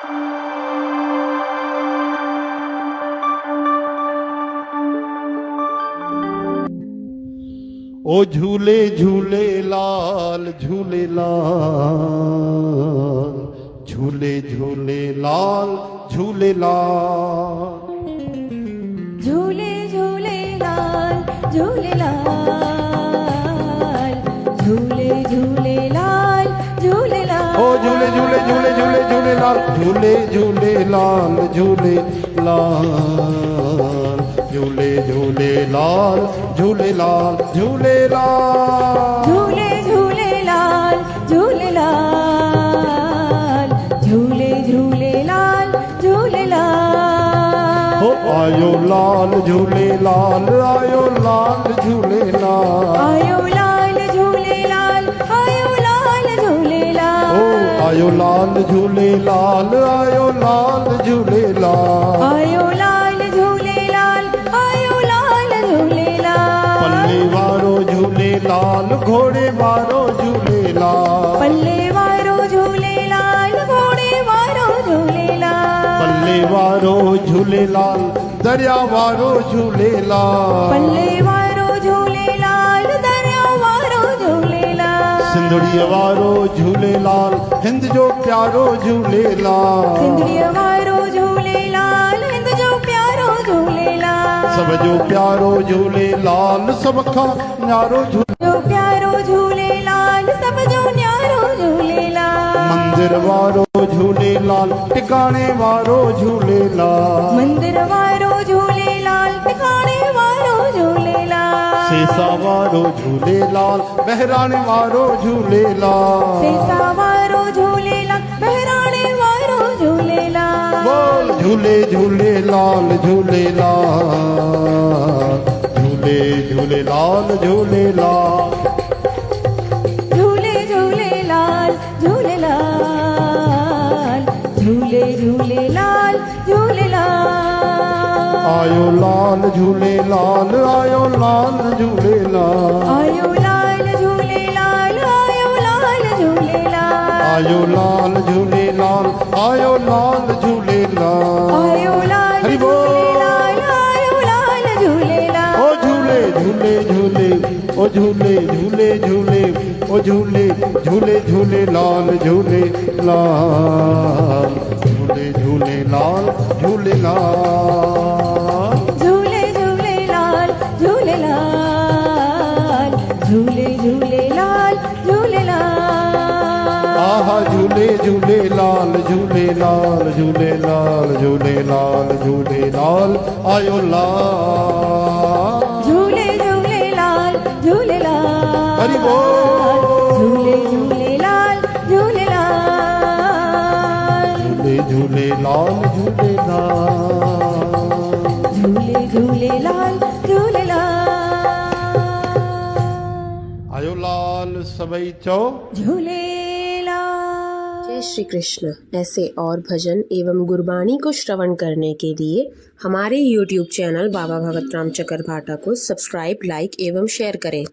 ओ झूले झूले लाल झूले लाल, झूले झूले लाल झूले लाल, झूले झूले लाल झूले लाल, झूले झूले लाल झूले लाल। ओ झूले झूले झूले झूले झूले लाल, झूले झूले लाल झूले लाल, झूले झूले लाल झूले लाल झूले लाल, झूले झूले लाल झूले लाल, झूले झूले लाल झूले लाल। हो आयो लाल झूले लाल, आयो लाल झूले लाल, आयो लाल झूले लाल, आयो लाल झूले लाल। ओ आयो लाल झूले लाल, आयो लाल झूले लाल, आयो लाल झूले लाल, आयो लाल झूले लाल। पल्ले वारो झूले लाल, घोड़े वारो झूले लाल, पल्ले वारो झूले लाल, घोड़े वारो झूले लाल। पल्ले वारो झूले लाल, दरिया वारो झूले लाल, पल्ले वारो झूले लाल, दरिया वारो झूले लाल। सिंधड़ीअ वारो झूले लाल, हिंद जो प्यारो झूले लाल, सिंधड़ीअ वारो झूले लाल, हिंद जो प्यारो झूले लाल। सब जो प्यारो झूले लाल, सब खां न्यारो झूले, जो प्यारो झूले लाल, सब जो न्यारो झूले लाल। मंदिर वारो झूले लाल, टिकाणे वारो झूले लाल, मंदिर वारो झूले लाल, टिकाणे वारो झूले लाल। सेसा वारो झूले लाल, बहराणे वारो झूले लाल, सेसा वारो झूले लाल, बहराणे वारो झूले लाल। बोल झूले झूले लाल झूले लाल, झूले झूले लाल झूले लाल, झूले झूले लाल झूले लाल, झूले झूले लाल झूले लाल। आयो लाल झूले लाल, आयो लाल झूले लाल, आयो लाल झूले लाल, आयो लाल झूले लाल। आयो लाल झूले लाल, आयो लाल झूले लाल, आयो लाल हरि झूले बोल। लाल, आयो लाल झूले लाल। ओ झूले झूले झूले, ओ झूले झूले झूले, ओ झूले झूले झूले लाल झूले लाल, झूले झूले लाल झूले लाल, झूले झूले लाल झूले लाल, झूले झूले लाल झूले लाल। आहा झूले झूले लाल झूले लाल झूले लाल झूले लाल झूले लाल, आयो लाल झूले झूले लाल झूले लाल। हरि बोल। झूले झूले लाल झूले लाल, झूले झूले लाल झूले लाल, झूले झूले लाल झूले लाल। आयो लाल सबई चो झूले लाल। जय श्री कृष्ण। ऐसे और भजन एवं गुरबाणी को श्रवण करने के लिए हमारे YouTube चैनल बाबा भगत राम चकरभाटा को सब्सक्राइब, लाइक एवं शेयर करें।